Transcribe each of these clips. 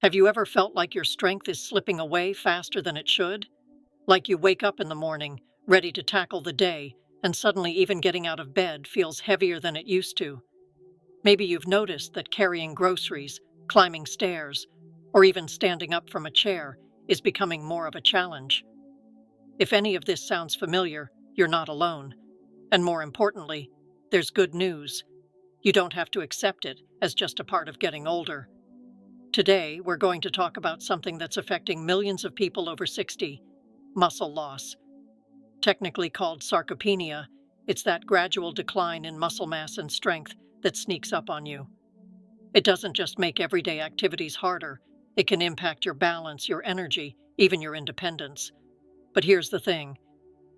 Have you ever felt like your strength is slipping away faster than it should? Like you wake up in the morning, ready to tackle the day, and suddenly even getting out of bed feels heavier than it used to. Maybe you've noticed that carrying groceries, climbing stairs, or even standing up from a chair is becoming more of a challenge. If any of this sounds familiar, you're not alone. And more importantly, there's good news. You don't have to accept it as just a part of getting older. Today, we're going to talk about something that's affecting millions of people over 60, muscle loss. Technically called sarcopenia, it's that gradual decline in muscle mass and strength that sneaks up on you. It doesn't just make everyday activities harder, it can impact your balance, your energy, even your independence. But here's the thing,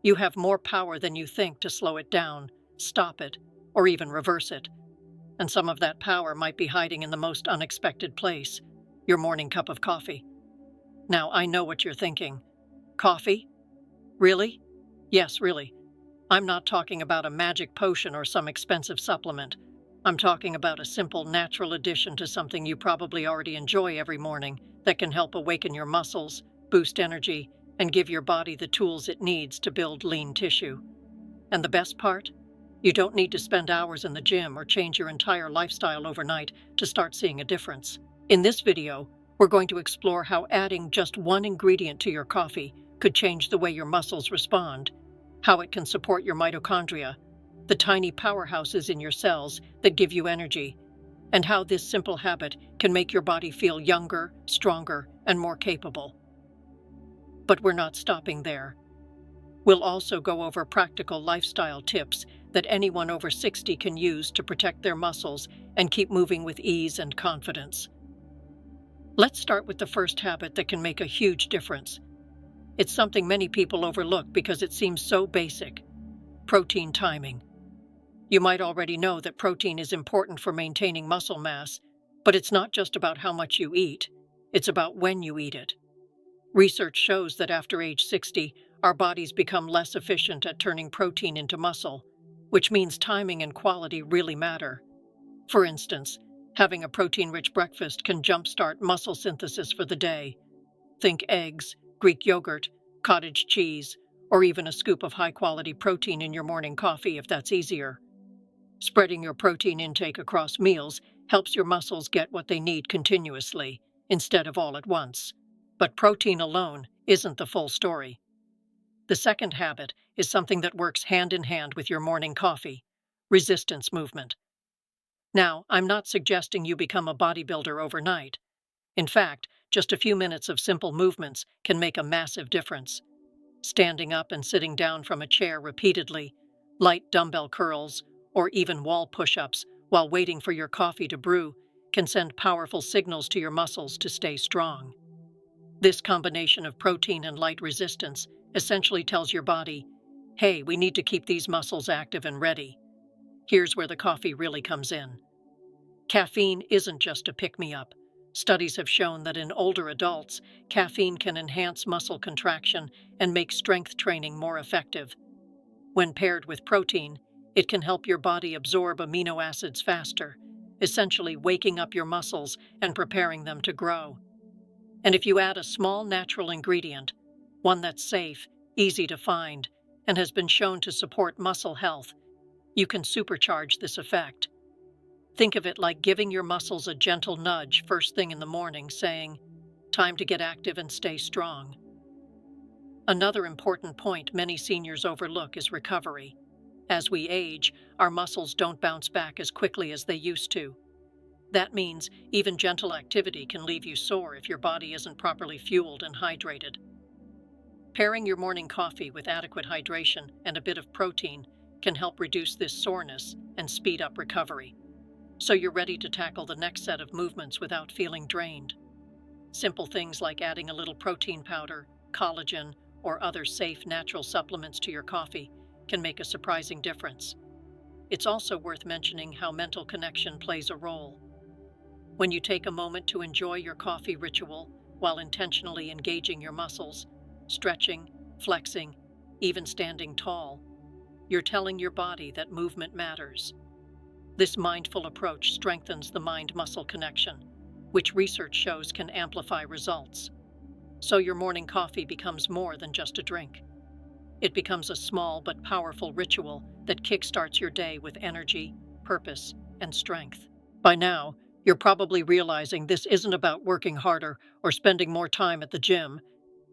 you have more power than you think to slow it down, stop it, or even reverse it. And some of that power might be hiding in the most unexpected place, your morning cup of coffee. Now, I know what you're thinking. Coffee? Really? Yes, really. I'm not talking about a magic potion or some expensive supplement. I'm talking about a simple, natural addition to something you probably already enjoy every morning that can help awaken your muscles, boost energy, and give your body the tools it needs to build lean tissue. And the best part? You don't need to spend hours in the gym or change your entire lifestyle overnight to start seeing a difference. In this video, we're going to explore how adding just one ingredient to your coffee could change the way your muscles respond, how it can support your mitochondria, the tiny powerhouses in your cells that give you energy, and how this simple habit can make your body feel younger, stronger, and more capable. But we're not stopping there. We'll also go over practical lifestyle tips that anyone over 60 can use to protect their muscles and keep moving with ease and confidence. Let's start with the first habit that can make a huge difference. It's something many people overlook because it seems so basic: protein timing. You might already know that protein is important for maintaining muscle mass, but it's not just about how much you eat, it's about when you eat it. Research shows that after age 60, our bodies become less efficient at turning protein into muscle, which means timing and quality really matter. For instance, having a protein-rich breakfast can jumpstart muscle synthesis for the day. Think eggs, Greek yogurt, cottage cheese, or even a scoop of high-quality protein in your morning coffee if that's easier. Spreading your protein intake across meals helps your muscles get what they need continuously, instead of all at once. But protein alone isn't the full story. The second habit is something that works hand in hand with your morning coffee: resistance movement. Now, I'm not suggesting you become a bodybuilder overnight. In fact, just a few minutes of simple movements can make a massive difference. Standing up and sitting down from a chair repeatedly, light dumbbell curls, or even wall push-ups while waiting for your coffee to brew can send powerful signals to your muscles to stay strong. This combination of protein and light resistance essentially tells your body, hey, we need to keep these muscles active and ready. Here's where the coffee really comes in. Caffeine isn't just a pick-me-up. Studies have shown that in older adults, caffeine can enhance muscle contraction and make strength training more effective. When paired with protein, it can help your body absorb amino acids faster, essentially waking up your muscles and preparing them to grow. And if you add a small natural ingredient, one that's safe, easy to find, and has been shown to support muscle health, you can supercharge this effect. Think of it like giving your muscles a gentle nudge first thing in the morning, saying, time to get active and stay strong. Another important point many seniors overlook is recovery. As we age, our muscles don't bounce back as quickly as they used to. That means even gentle activity can leave you sore if your body isn't properly fueled and hydrated. Pairing your morning coffee with adequate hydration and a bit of protein can help reduce this soreness and speed up recovery, so you're ready to tackle the next set of movements without feeling drained. Simple things like adding a little protein powder, collagen, or other safe natural supplements to your coffee can make a surprising difference. It's also worth mentioning how mental connection plays a role. When you take a moment to enjoy your coffee ritual while intentionally engaging your muscles, stretching, flexing, even standing tall, you're telling your body that movement matters. This mindful approach strengthens the mind-muscle connection, which research shows can amplify results. So your morning coffee becomes more than just a drink. It becomes a small but powerful ritual that kickstarts your day with energy, purpose, and strength. By now, you're probably realizing this isn't about working harder or spending more time at the gym.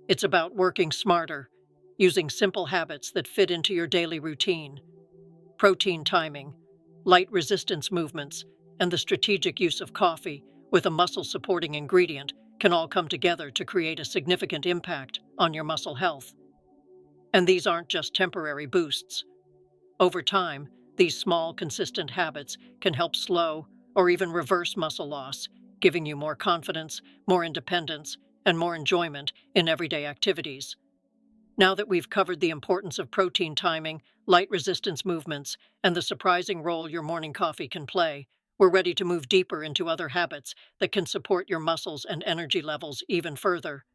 It's about working smarter, using simple habits that fit into your daily routine. Protein timing, light resistance movements, and the strategic use of coffee with a muscle supporting ingredient can all come together to create a significant impact on your muscle health. And these aren't just temporary boosts. Over time, these small, consistent habits can help slow or even reverse muscle loss, giving you more confidence, more independence, and more enjoyment in everyday activities. Now that we've covered the importance of protein timing, light resistance movements, and the surprising role your morning coffee can play, we're ready to move deeper into other habits that can support your muscles and energy levels even further.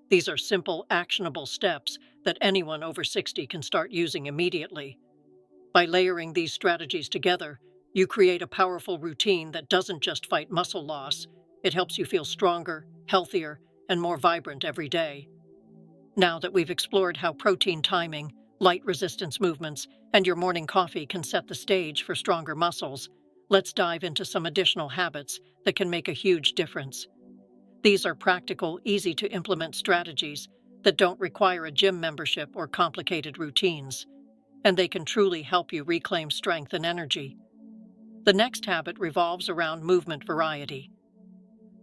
These are simple, actionable steps that anyone over 60 can start using immediately. By layering these strategies together, you create a powerful routine that doesn't just fight muscle loss, it helps you feel stronger, healthier, and more vibrant every day. Now that we've explored how protein timing, light resistance movements, and your morning coffee can set the stage for stronger muscles, let's dive into some additional habits that can make a huge difference. These are practical, easy to implement strategies that don't require a gym membership or complicated routines, and they can truly help you reclaim strength and energy. The next habit revolves around movement variety.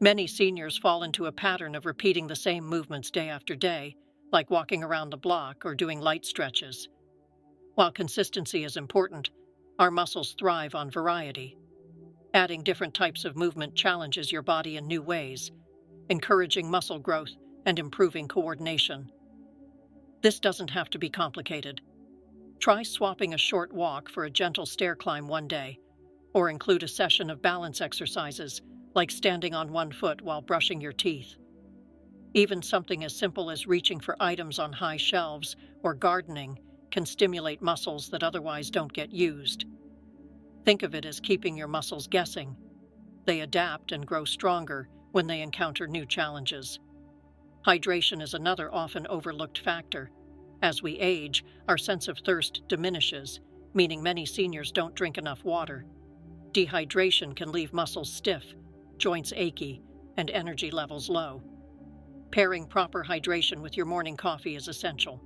Many seniors fall into a pattern of repeating the same movements day after day, like walking around the block or doing light stretches. While consistency is important, our muscles thrive on variety. Adding different types of movement challenges your body in new ways, encouraging muscle growth and improving coordination. This doesn't have to be complicated. Try swapping a short walk for a gentle stair climb one day, or include a session of balance exercises, like standing on one foot while brushing your teeth. Even something as simple as reaching for items on high shelves or gardening can stimulate muscles that otherwise don't get used. Think of it as keeping your muscles guessing. They adapt and grow stronger when they encounter new challenges. Hydration is another often overlooked factor. As we age, our sense of thirst diminishes, meaning many seniors don't drink enough water. Dehydration can leave muscles stiff, joints achy, and energy levels low. Pairing proper hydration with your morning coffee is essential.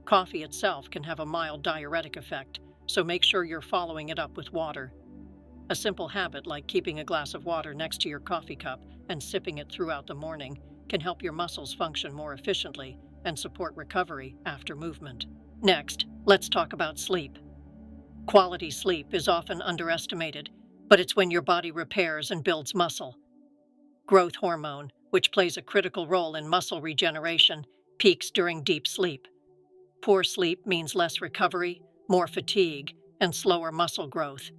Coffee itself can have a mild diuretic effect, so make sure you're following it up with water. A simple habit like keeping a glass of water next to your coffee cup and sipping it throughout the morning can help your muscles function more efficiently and support recovery after movement. Next, let's talk about sleep. Quality sleep is often underestimated, but it's when your body repairs and builds muscle. Growth hormone, which plays a critical role in muscle regeneration, peaks during deep sleep. Poor sleep means less recovery, more fatigue, and slower muscle growth.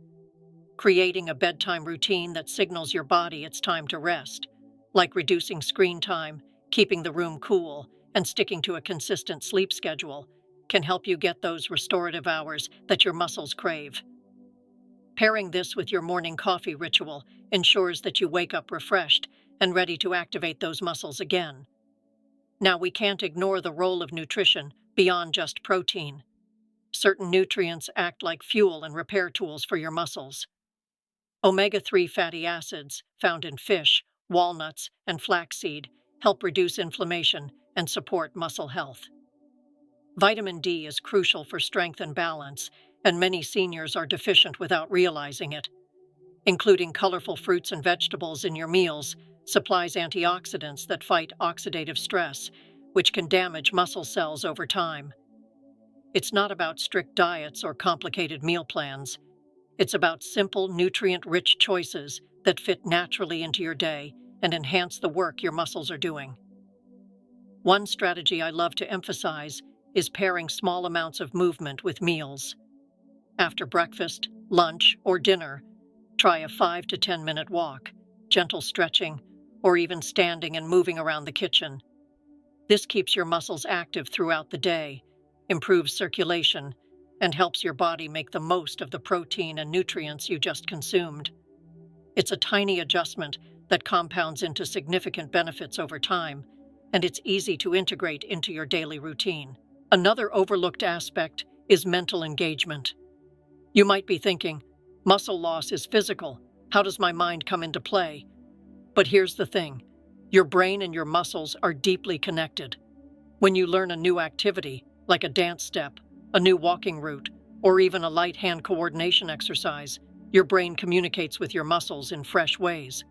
Creating a bedtime routine that signals your body it's time to rest, like reducing screen time, keeping the room cool, and sticking to a consistent sleep schedule, can help you get those restorative hours that your muscles crave. Pairing this with your morning coffee ritual ensures that you wake up refreshed and ready to activate those muscles again. Now, we can't ignore the role of nutrition beyond just protein. Certain nutrients act like fuel and repair tools for your muscles. Omega-3 fatty acids, found in fish, walnuts, and flaxseed, help reduce inflammation and support muscle health. Vitamin D is crucial for strength and balance, and many seniors are deficient without realizing it. Including colorful fruits and vegetables in your meals supplies antioxidants that fight oxidative stress, which can damage muscle cells over time. It's not about strict diets or complicated meal plans. It's about simple, nutrient-rich choices that fit naturally into your day and enhance the work your muscles are doing. One strategy I love to emphasize is pairing small amounts of movement with meals. After breakfast, lunch, or dinner, try a 5 to 10 minute walk, gentle stretching, or even standing and moving around the kitchen. This keeps your muscles active throughout the day, improves circulation, and helps your body make the most of the protein and nutrients you just consumed. It's a tiny adjustment that compounds into significant benefits over time, and it's easy to integrate into your daily routine. Another overlooked aspect is mental engagement. You might be thinking, muscle loss is physical. How does my mind come into play? But here's the thing, your brain and your muscles are deeply connected. When you learn a new activity, like a dance step, a new walking route, or even a light hand coordination exercise, your brain communicates with your muscles in fresh ways.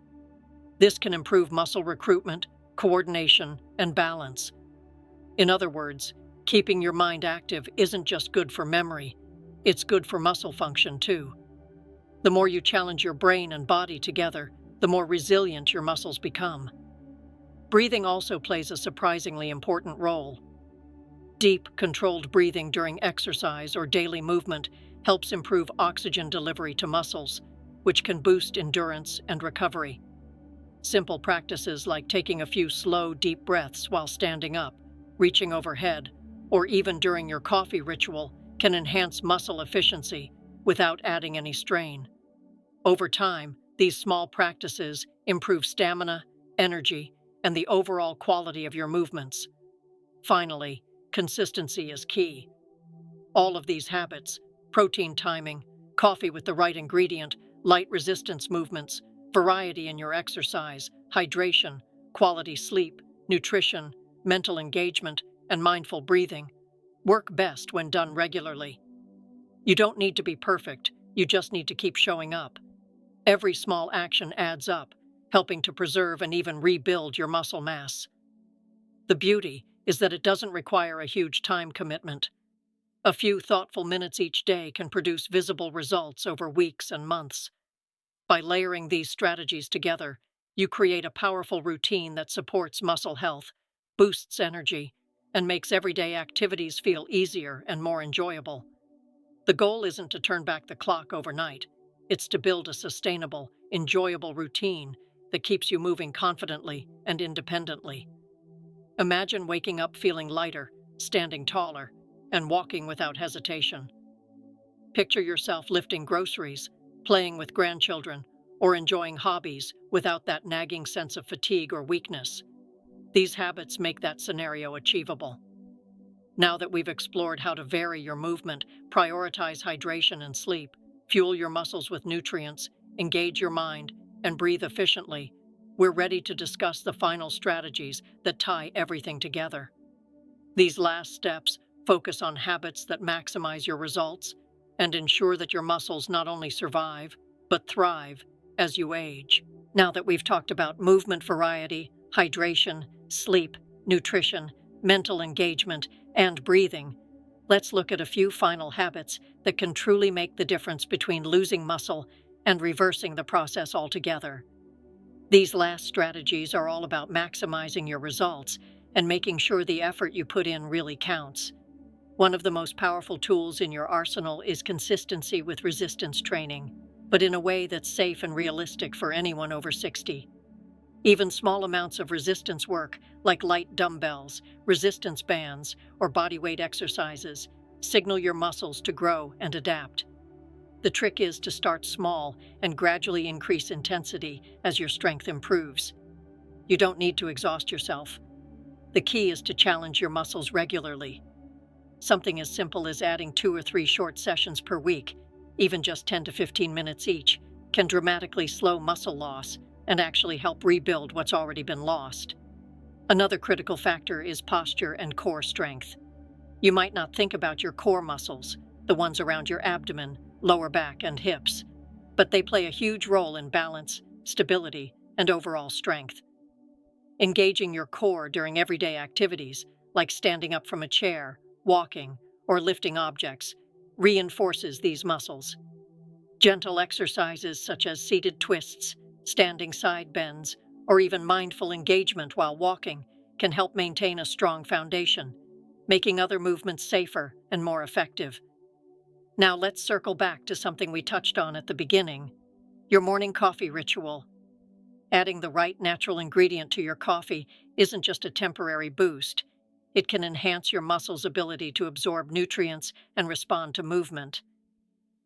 This can improve muscle recruitment, coordination, and balance. In other words, keeping your mind active isn't just good for memory, it's good for muscle function too. The more you challenge your brain and body together, the more resilient your muscles become. Breathing also plays a surprisingly important role. Deep, controlled breathing during exercise or daily movement helps improve oxygen delivery to muscles, which can boost endurance and recovery. Simple practices like taking a few slow, deep breaths while standing up, reaching overhead, or even during your coffee ritual can enhance muscle efficiency without adding any strain. Over time, these small practices improve stamina, energy, and the overall quality of your movements. Finally, consistency is key. All of these habits, protein timing, coffee with the right ingredient, light resistance movements, variety in your exercise, hydration, quality sleep, nutrition, mental engagement, and mindful breathing, work best when done regularly. You don't need to be perfect, you just need to keep showing up. Every small action adds up, helping to preserve and even rebuild your muscle mass. The beauty is that it doesn't require a huge time commitment. A few thoughtful minutes each day can produce visible results over weeks and months. By layering these strategies together, you create a powerful routine that supports muscle health, boosts energy, and makes everyday activities feel easier and more enjoyable. The goal isn't to turn back the clock overnight. It's to build a sustainable, enjoyable routine that keeps you moving confidently and independently. Imagine waking up feeling lighter, standing taller, and walking without hesitation. Picture yourself lifting groceries, playing with grandchildren, or enjoying hobbies without that nagging sense of fatigue or weakness. These habits make that scenario achievable. Now that we've explored how to vary your movement, prioritize hydration and sleep, fuel your muscles with nutrients, engage your mind, and breathe efficiently, we're ready to discuss the final strategies that tie everything together. These last steps focus on habits that maximize your results and ensure that your muscles not only survive, but thrive as you age. Now that we've talked about movement variety, hydration, sleep, nutrition, mental engagement, and breathing, let's look at a few final habits that can truly make the difference between losing muscle and reversing the process altogether. These last strategies are all about maximizing your results and making sure the effort you put in really counts. One of the most powerful tools in your arsenal is consistency with resistance training, but in a way that's safe and realistic for anyone over 60. Even small amounts of resistance work, like light dumbbells, resistance bands, or bodyweight exercises, signal your muscles to grow and adapt. The trick is to start small and gradually increase intensity as your strength improves. You don't need to exhaust yourself. The key is to challenge your muscles regularly. Something as simple as adding 2 or 3 short sessions per week, even just 10 to 15 minutes each, can dramatically slow muscle loss and actually help rebuild what's already been lost. Another critical factor is posture and core strength. You might not think about your core muscles, the ones around your abdomen, lower back, and hips, but they play a huge role in balance, stability, and overall strength. Engaging your core during everyday activities, like standing up from a chair, walking, or lifting objects, reinforces these muscles. Gentle exercises such as seated twists, standing side bends, or even mindful engagement while walking can help maintain a strong foundation, making other movements safer and more effective. Now let's circle back to something we touched on at the beginning, your morning coffee ritual. Adding the right natural ingredient to your coffee isn't just a temporary boost. It can enhance your muscles' ability to absorb nutrients and respond to movement.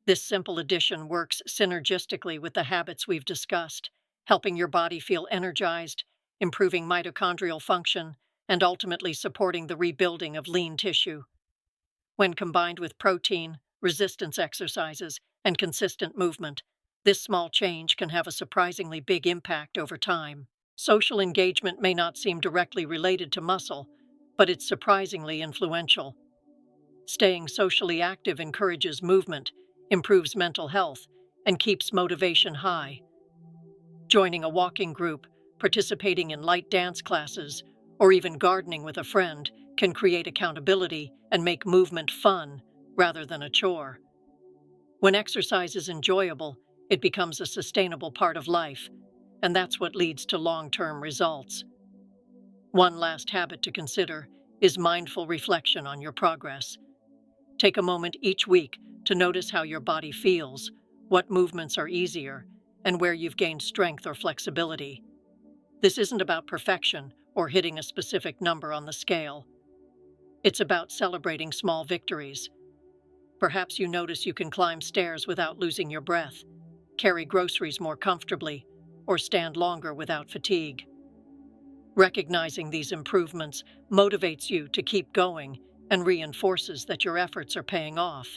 This simple addition works synergistically with the habits we've discussed, helping your body feel energized, improving mitochondrial function, and ultimately supporting the rebuilding of lean tissue. When combined with protein, resistance exercises, and consistent movement, this small change can have a surprisingly big impact over time. Social engagement may not seem directly related to muscle, but it's surprisingly influential. Staying socially active encourages movement, improves mental health, and keeps motivation high. Joining a walking group, participating in light dance classes, or even gardening with a friend can create accountability and make movement fun rather than a chore. When exercise is enjoyable, it becomes a sustainable part of life, and that's what leads to long-term results. One last habit to consider is mindful reflection on your progress. Take a moment each week to notice how your body feels, what movements are easier, and where you've gained strength or flexibility. This isn't about perfection or hitting a specific number on the scale. It's about celebrating small victories. Perhaps you notice you can climb stairs without losing your breath, carry groceries more comfortably, or stand longer without fatigue. Recognizing these improvements motivates you to keep going and reinforces that your efforts are paying off.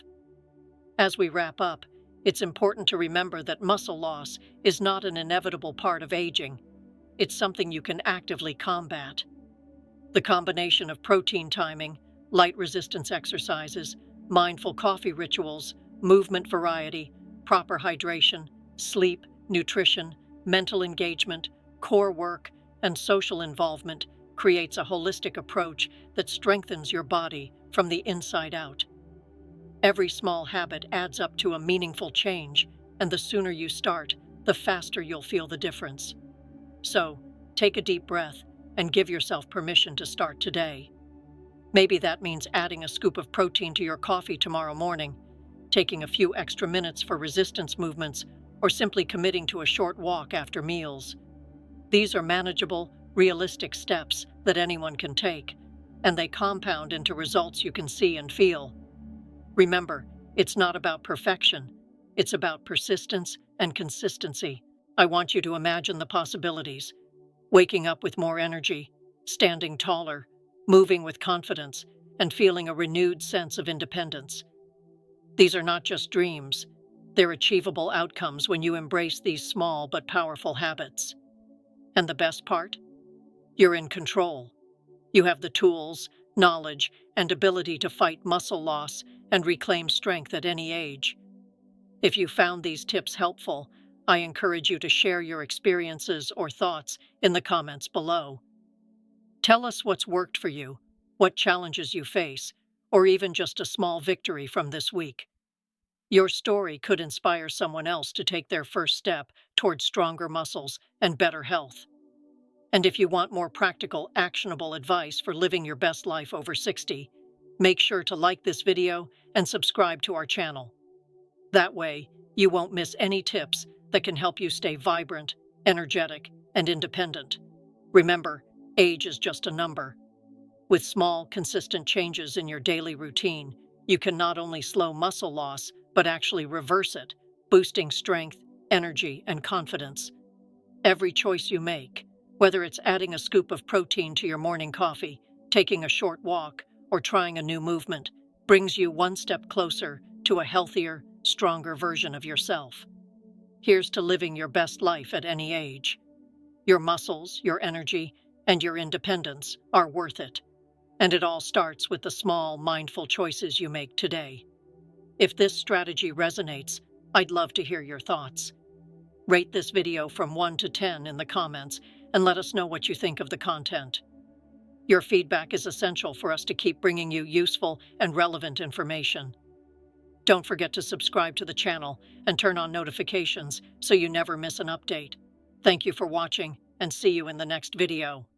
As we wrap up, it's important to remember that muscle loss is not an inevitable part of aging. It's something you can actively combat. The combination of protein timing, light resistance exercises, mindful coffee rituals, movement variety, proper hydration, sleep, nutrition, mental engagement, core work, and social involvement creates a holistic approach that strengthens your body from the inside out. Every small habit adds up to a meaningful change, and the sooner you start, the faster you'll feel the difference. So, take a deep breath and give yourself permission to start today. Maybe that means adding a scoop of protein to your coffee tomorrow morning, taking a few extra minutes for resistance movements, or simply committing to a short walk after meals. These are manageable, realistic steps that anyone can take, and they compound into results you can see and feel. Remember, it's not about perfection. It's about persistence and consistency. I want you to imagine the possibilities. Waking up with more energy, standing taller, moving with confidence, and feeling a renewed sense of independence. These are not just dreams. They're achievable outcomes when you embrace these small but powerful habits. And the best part? You're in control. You have the tools, knowledge, and ability to fight muscle loss and reclaim strength at any age. If you found these tips helpful, I encourage you to share your experiences or thoughts in the comments below. Tell us what's worked for you, what challenges you face, or even just a small victory from this week. Your story could inspire someone else to take their first step toward stronger muscles and better health. And if you want more practical, actionable advice for living your best life over 60, make sure to like this video and subscribe to our channel. That way, you won't miss any tips that can help you stay vibrant, energetic, and independent. Remember, age is just a number. With small, consistent changes in your daily routine, you can not only slow muscle loss, but actually reverse it, boosting strength, energy, and confidence. Every choice you make, whether it's adding a scoop of protein to your morning coffee, taking a short walk, or trying a new movement, brings you one step closer to a healthier, stronger version of yourself. Here's to living your best life at any age. Your muscles, your energy, and your independence are worth it. And it all starts with the small, mindful choices you make today. If this strategy resonates, I'd love to hear your thoughts. Rate this video from 1 to 10 in the comments and let us know what you think of the content. Your feedback is essential for us to keep bringing you useful and relevant information. Don't forget to subscribe to the channel and turn on notifications so you never miss an update. Thank you for watching, and see you in the next video.